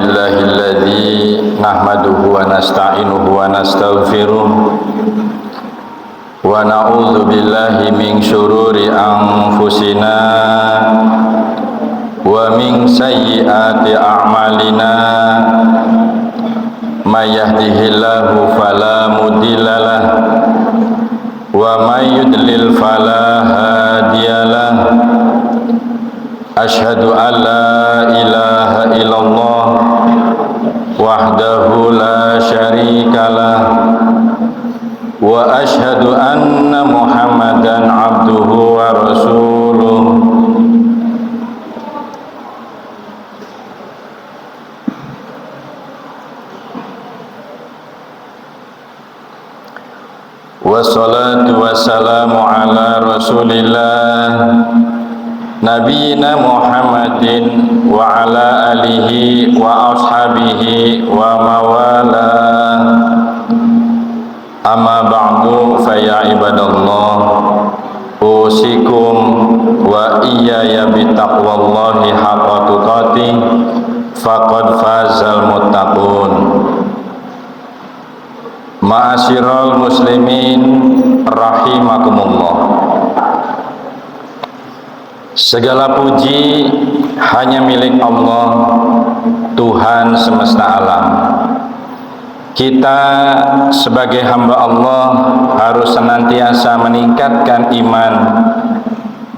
Alhamdulillahilladzi nahmaduhu wa nasta'inuhu wa nastaghfiruh wa na'udzu billahi min syururi anfusina wa min sayyiati a'malina may yahdihillahu fala mudhillalah wa may yudlil fala hadiyalah. Asyhadu an la ilaha illallah wahdahu la syarikalah wa asyhadu anna Muhammadan abduhu wa rasuluh. Wassalatu wassalamu ala rasulillah Nabiyina Muhammadin wa ala alihi wa ashabihi wa mawala. Amma ba'du fa ya ibadallah, usikum wa iyaya bitaqwallahi haqqa tuqatih faqad fazal muttaqun. Ma'asyiral muslimin rahimakumullah. Segala puji hanya milik Allah, Tuhan semesta alam. Kita sebagai hamba Allah harus senantiasa meningkatkan iman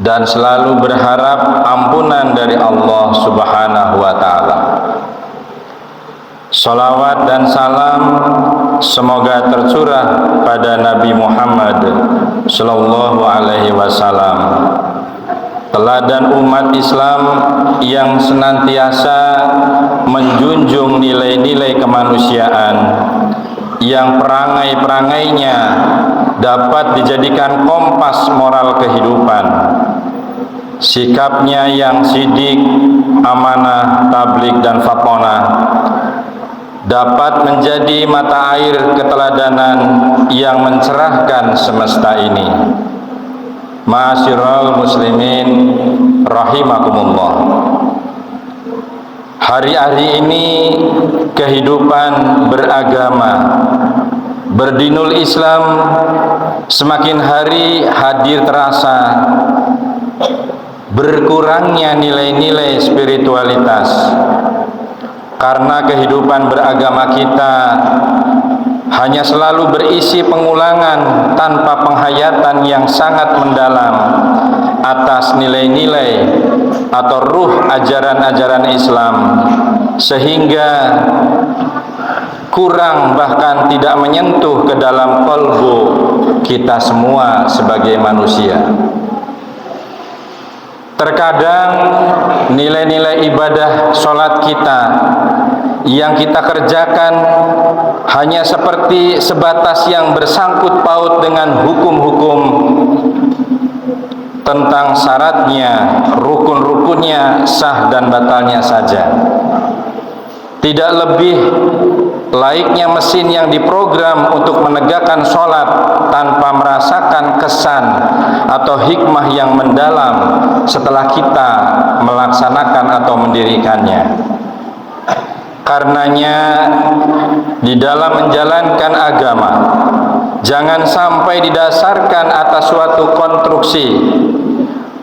dan selalu berharap ampunan dari Allah Subhanahu wa ta'ala. Salawat dan salam semoga tercurah pada Nabi Muhammad sallallahu alaihi wasallam, teladan umat Islam yang senantiasa menjunjung nilai-nilai kemanusiaan, yang perangai-perangainya dapat dijadikan kompas moral kehidupan. Sikapnya yang sidik, amanah, tablik dan fatonah dapat menjadi mata air keteladanan yang mencerahkan semesta ini. Ma'asyiral muslimin rahimakumullah. Hari-hari ini kehidupan beragama, berdinul Islam semakin hari hadir terasa berkurangnya nilai-nilai spiritualitas, karena kehidupan beragama kita hanya selalu berisi pengulangan tanpa penghayatan yang sangat mendalam atas nilai-nilai atau ruh ajaran-ajaran Islam, sehingga kurang bahkan tidak menyentuh ke dalam kalbu kita semua sebagai manusia. Terkadang nilai-nilai ibadah sholat kita yang kita kerjakan hanya seperti sebatas yang bersangkut paut dengan hukum-hukum tentang syaratnya, rukun-rukunnya, sah dan batalnya saja. Tidak lebih laiknya mesin yang diprogram untuk menegakkan sholat tanpa merasakan kesan atau hikmah yang mendalam setelah kita melaksanakan atau mendirikannya. Karenanya di dalam menjalankan agama jangan sampai didasarkan atas suatu konstruksi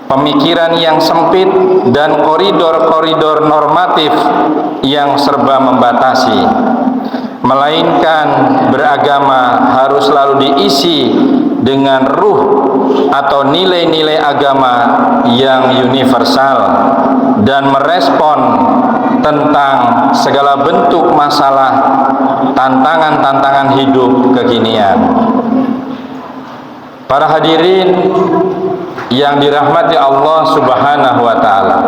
pemikiran yang sempit dan koridor-koridor normatif yang serba membatasi, melainkan beragama harus selalu diisi dengan ruh atau nilai-nilai agama yang universal dan merespon tentang segala bentuk masalah, tantangan-tantangan hidup kekinian. Para hadirin yang dirahmati Allah Subhanahu wa ta'ala,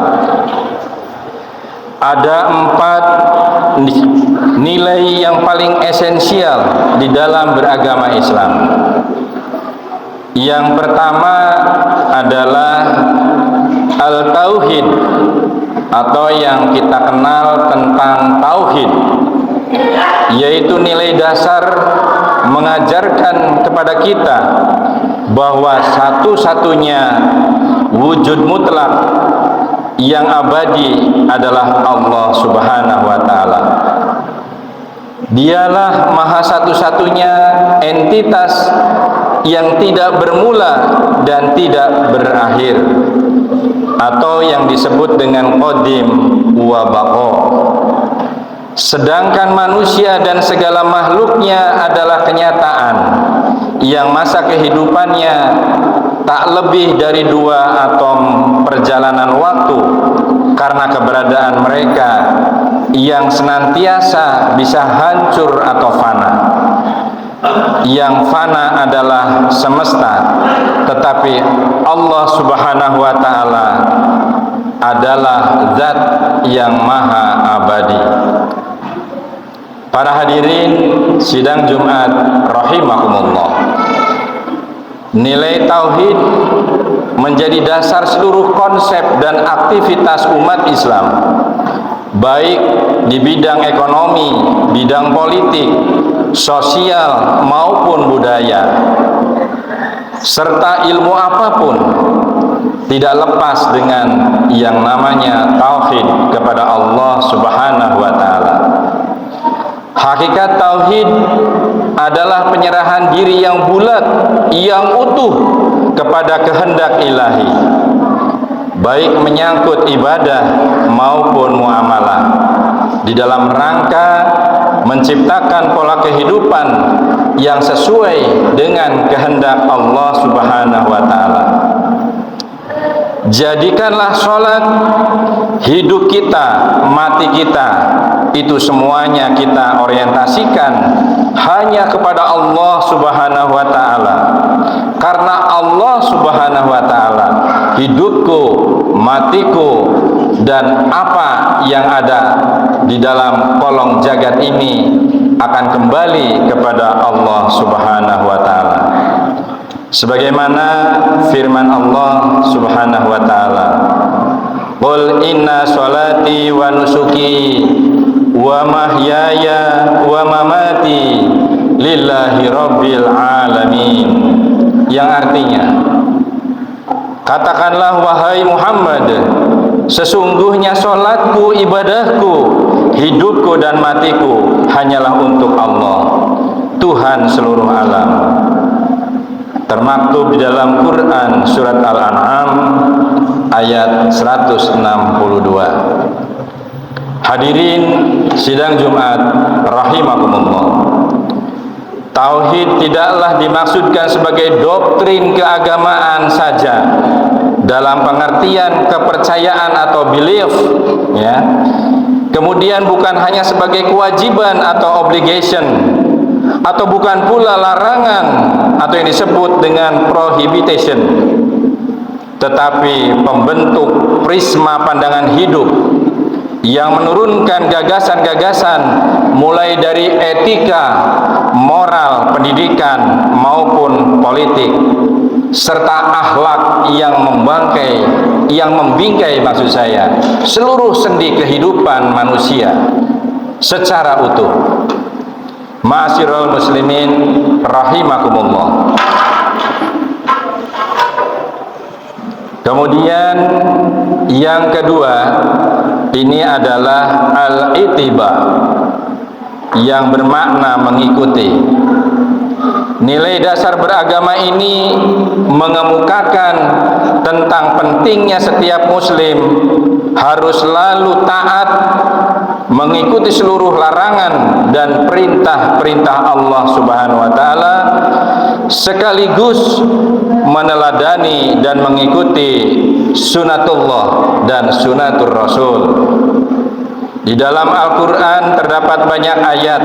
ada 4 nilai yang paling esensial di dalam beragama Islam. Yang pertama adalah al-tauhid, atau yang kita kenal tentang tauhid, yaitu nilai dasar mengajarkan kepada kita bahwa satu-satunya wujud mutlak yang abadi adalah Allah Subhanahu wa ta'ala. Dialah maha satu-satunya entitas yang tidak bermula dan tidak berakhir, atau yang disebut dengan qadim wa baqa. Sedangkan manusia dan segala makhluknya adalah kenyataan yang masa kehidupannya tak lebih dari 2 atom perjalanan waktu, karena keberadaan mereka yang senantiasa bisa hancur atau fana. Yang fana adalah semesta, tetapi Allah Subhanahu wa ta'ala adalah zat yang maha abadi. Para hadirin sidang Jumat rahimakumullah, nilai tauhid menjadi dasar seluruh konsep dan aktivitas umat Islam, baik di bidang ekonomi, bidang politik, sosial maupun budaya, serta ilmu apapun, tidak lepas dengan yang namanya tauhid kepada Allah Subhanahu wa ta'ala. Hakikat tauhid adalah penyerahan diri yang bulat, yang utuh kepada kehendak ilahi, baik menyangkut ibadah maupun muamalah, di dalam rangka menciptakan pola kehidupan yang sesuai dengan kehendak Allah Subhanahu wa ta'ala. Jadikanlah sholat hidup kita, mati kita, itu semuanya kita orientasikan hanya kepada Allah Subhanahu wa ta'ala. Karena Allah Subhanahu wa ta'ala, hidupku, matiku, dan apa yang ada di dalam kolong jagat ini akan kembali kepada Allah Subhanahu wa ta'ala. Sebagaimana firman Allah Subhanahu wa ta'ala, qul inna sholati wa nusuki wa mahyaya wa mamati lillahi rabbil alamin. Yang artinya, katakanlah wahai Muhammad, sesungguhnya sholatku, ibadahku, hidupku dan matiku hanyalah untuk Allah, Tuhan seluruh alam. Termaktub di dalam Quran surat Al-An'am ayat 162. Hadirin sidang Jumat rahimakumullah, tauhid tidaklah dimaksudkan sebagai doktrin keagamaan saja dalam pengertian kepercayaan atau belief, ya. Kemudian bukan hanya sebagai kewajiban atau obligation, atau bukan pula larangan atau yang disebut dengan prohibition, tetapi pembentuk prisma pandangan hidup yang menurunkan gagasan-gagasan mulai dari etika, moral, pendidikan maupun politik, serta akhlak yang membingkai maksud saya seluruh sendi kehidupan manusia secara utuh. Ma'asyiral muslimin rahimakumullah. Kemudian yang kedua, ini adalah al-ittiba, yang bermakna mengikuti. Nilai dasar beragama ini mengemukakan tentang pentingnya setiap muslim harus selalu taat, mengikuti seluruh larangan dan perintah-perintah Allah Subhanahu wa ta'ala, sekaligus meneladani dan mengikuti sunatullah dan sunatur Rasul. Di dalam Al-Quran terdapat banyak ayat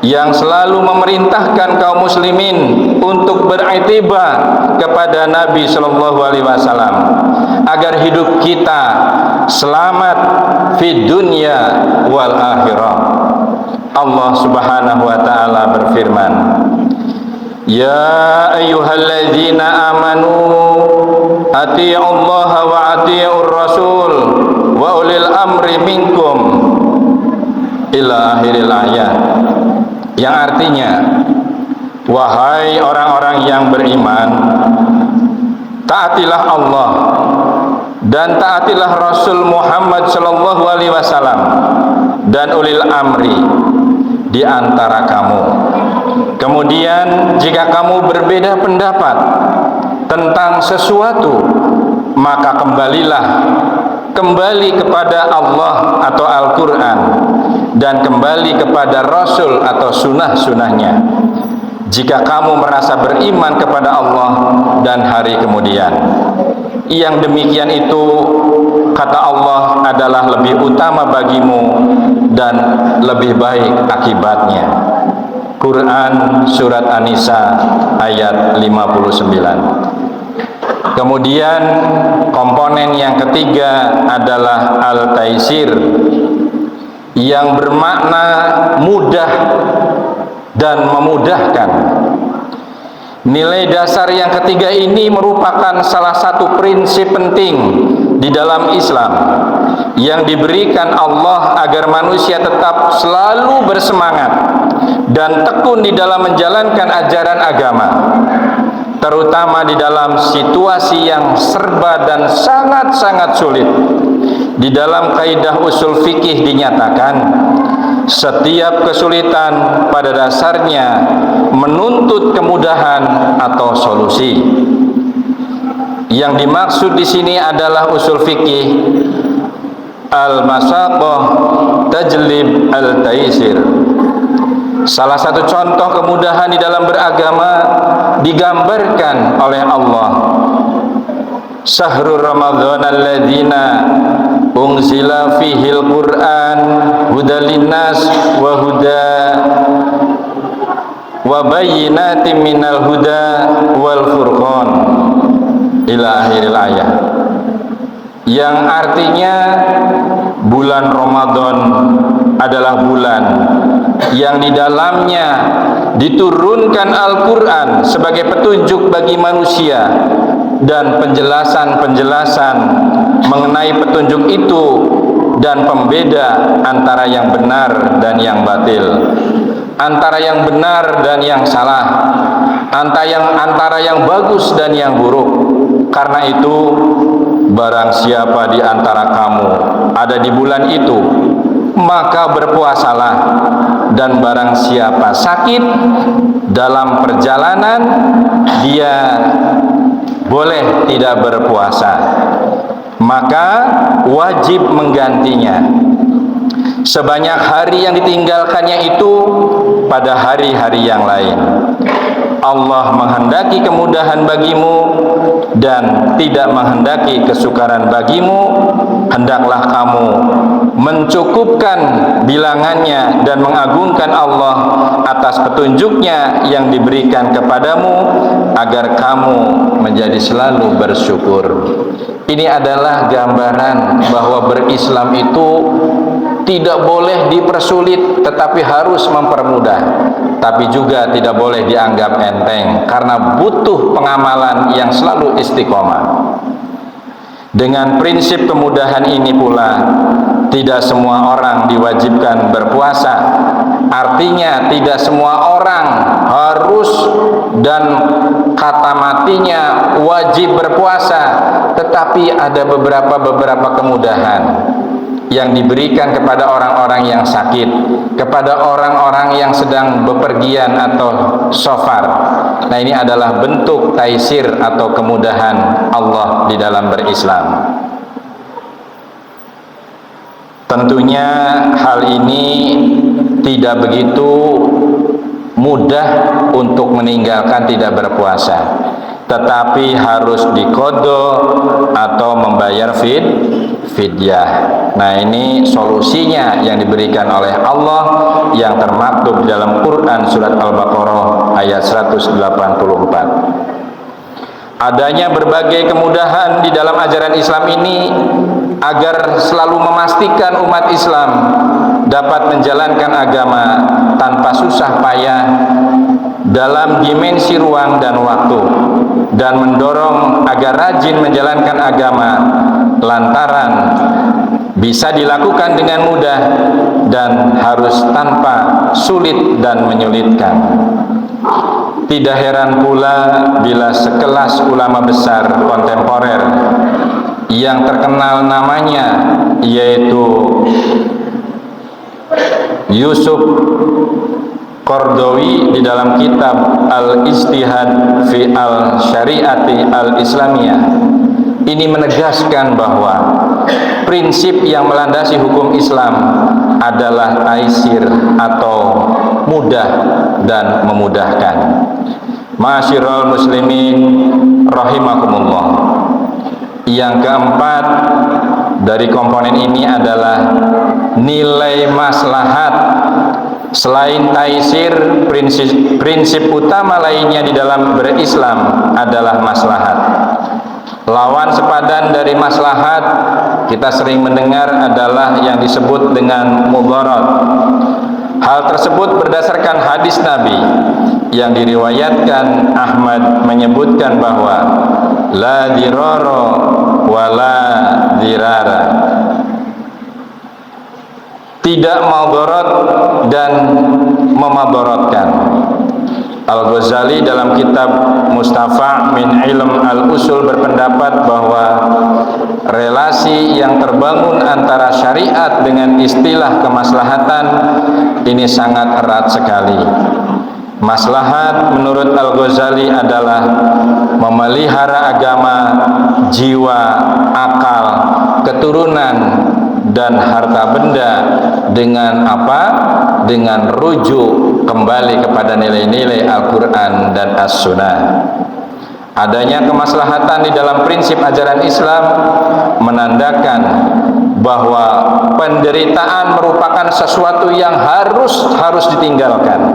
yang selalu memerintahkan kaum muslimin untuk beriktibar kepada Nabi Shallallahu Alaihi Wasallam agar hidup kita selamat fid dunya wal akhirah. Allah Subhanahu wa ta'ala berfirman, ya ayyuhalladzina amanu atii'ullaha wa atii'ur rasul wa ulil amri minkum, ila akhiril ayat, yang artinya, wahai orang-orang yang beriman, taatilah Allah dan taatilah Rasul Muhammad sallallahu alaihi wasallam dan ulil amri, di antara kamu. Kemudian jika kamu berbeda pendapat tentang sesuatu, maka kembali kepada Allah atau Al-Quran, dan kembali kepada Rasul atau sunnah-sunnahnya. Jika kamu merasa beriman kepada Allah dan hari kemudian, yang demikian itu, kata Allah, adalah lebih utama bagimu dan lebih baik akibatnya. Quran Surat An-Nisa ayat 59. Kemudian komponen yang ketiga adalah Al-Taisir, yang bermakna mudah dan memudahkan. Nilai dasar yang ketiga ini merupakan salah satu prinsip penting di dalam Islam yang diberikan Allah agar manusia tetap selalu bersemangat dan tekun di dalam menjalankan ajaran agama, terutama di dalam situasi yang serba dan sangat-sangat sulit. Di dalam kaidah usul fikih dinyatakan, setiap kesulitan pada dasarnya menuntut kemudahan atau solusi. Yang dimaksud di sini adalah usul fikih al-masaqah tajlib al-taisir. Salah satu contoh kemudahan di dalam beragama digambarkan oleh Allah. Syahrul Ramadhan alladzina unzila fihil Qur'an hudal linnas wa bayyinatin minal huda wal furqan ila akhiril ayat, yang artinya bulan Ramadan adalah bulan yang di dalamnya diturunkan Al-Quran sebagai petunjuk bagi manusia, dan penjelasan-penjelasan mengenai petunjuk itu dan pembeda antara yang benar dan yang batil, antara yang benar dan yang salah, antara yang bagus dan yang buruk. Karena itu, barang siapa di antara kamu ada di bulan itu, maka berpuasalah, dan barang siapa sakit dalam perjalanan, dia boleh tidak berpuasa, maka wajib menggantinya sebanyak hari yang ditinggalkannya itu pada hari-hari yang lain. Allah menghendaki kemudahan bagimu dan tidak menghendaki kesukaran bagimu. Hendaklah kamu mencukupkan bilangannya dan mengagungkan Allah atas petunjuknya yang diberikan kepadamu, agar kamu menjadi selalu bersyukur. Ini adalah gambaran bahwa berislam itu tidak boleh dipersulit, tetapi harus mempermudah. Tapi juga tidak boleh dianggap enteng, karena butuh pengamalan yang selalu istiqomah. Dengan prinsip kemudahan ini pula, tidak semua orang diwajibkan berpuasa. Artinya tidak semua orang harus dan kata matinya wajib berpuasa, tetapi ada beberapa kemudahan yang diberikan kepada orang-orang yang sakit, kepada orang-orang yang sedang bepergian atau safar. Nah, ini adalah bentuk taisir atau kemudahan Allah di dalam berislam. Tentunya hal ini tidak begitu mudah untuk meninggalkan tidak berpuasa, tetapi harus diqadha atau membayar fidyah. Nah, ini solusinya yang diberikan oleh Allah yang termaktub di dalam Quran Surat Al-Baqarah ayat 184. Adanya berbagai kemudahan di dalam ajaran Islam ini agar selalu memastikan umat Islam dapat menjalankan agama tanpa susah payah dalam dimensi ruang dan waktu, dan mendorong agar rajin menjalankan agama lantaran bisa dilakukan dengan mudah dan harus tanpa sulit dan menyulitkan. Tidak heran pula bila sekelas ulama besar kontemporer yang terkenal namanya, yaitu Yusuf Qardawi di dalam kitab Al-Ijtihad fi Al-Syariati Al-Islamiyah ini menegaskan bahwa prinsip yang melandasi hukum Islam adalah taisir atau mudah dan memudahkan. Ma'asyiral muslimin rahimakumullah. Yang keempat dari komponen ini adalah nilai maslahat. Selain taisir, prinsip utama lainnya di dalam berislam adalah maslahat. Lawan sepadan dari maslahat kita sering mendengar adalah yang disebut dengan mudarat. Hal tersebut berdasarkan hadis Nabi yang diriwayatkan Ahmad menyebutkan bahwa la dirara wa la dirara, tidak madarat dan memadaratkan. Al-Ghazali dalam kitab Mustafa min Ilm al-Usul berpendapat bahwa relasi yang terbangun antara syariat dengan istilah kemaslahatan ini sangat erat sekali. Maslahat menurut Al-Ghazali adalah memelihara agama, jiwa, akal, keturunan dan harta benda dengan apa? Dengan rujuk kembali kepada nilai-nilai Al-Quran dan As-Sunnah. Adanya kemaslahatan di dalam prinsip ajaran Islam menandakan bahwa penderitaan merupakan sesuatu yang harus ditinggalkan.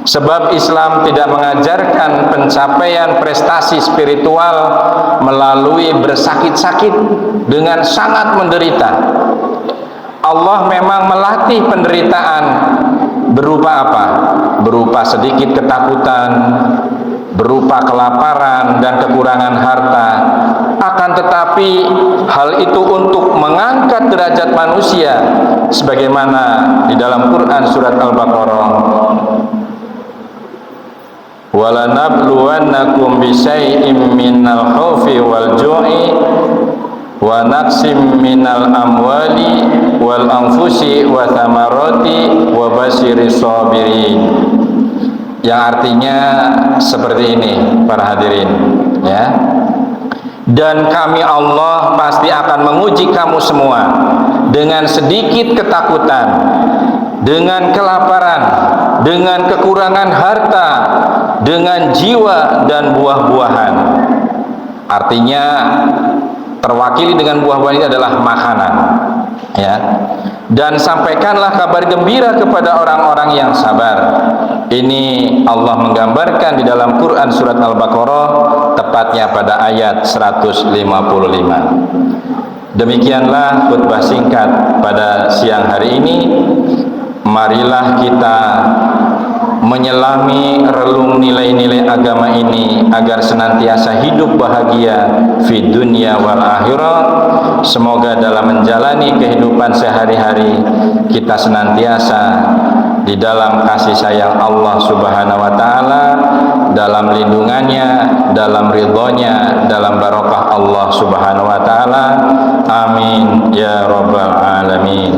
Sebab Islam tidak mengajarkan pencapaian prestasi spiritual melalui bersakit-sakit dengan sangat menderita. Allah memang melatih penderitaan berupa apa? Berupa sedikit ketakutan, berupa kelaparan dan kekurangan harta. Akan tetapi hal itu untuk mengangkat derajat manusia, sebagaimana di dalam Quran surat Al-Baqarah, walanabluwannakum bisyai'im minal khaufi wal ju'i wa naqsim minal amwali wal anfusi wa thamarati wa basyiris sabirin. Yang artinya seperti ini para hadirin, ya. Dan kami Allah pasti akan menguji kamu semua dengan sedikit ketakutan, dengan kelaparan, dengan kekurangan harta, dengan jiwa dan buah-buahan. Artinya terwakili dengan buah-buahan ini adalah makanan, ya. Dan sampaikanlah kabar gembira kepada orang-orang yang sabar. Ini Allah menggambarkan di dalam Quran surat Al-Baqarah, tepatnya pada ayat 155. Demikianlah khutbah singkat pada siang hari ini. Marilah kita menyelami relung nilai-nilai agama ini agar senantiasa hidup bahagia fi dunya wal akhirah. Semoga dalam menjalani kehidupan sehari-hari kita senantiasa di dalam kasih sayang Allah Subhanahu wa taala, dalam lindungannya, dalam ridhonya, dalam barokah Allah Subhanahu wa taala. Amin ya rabbal alamin.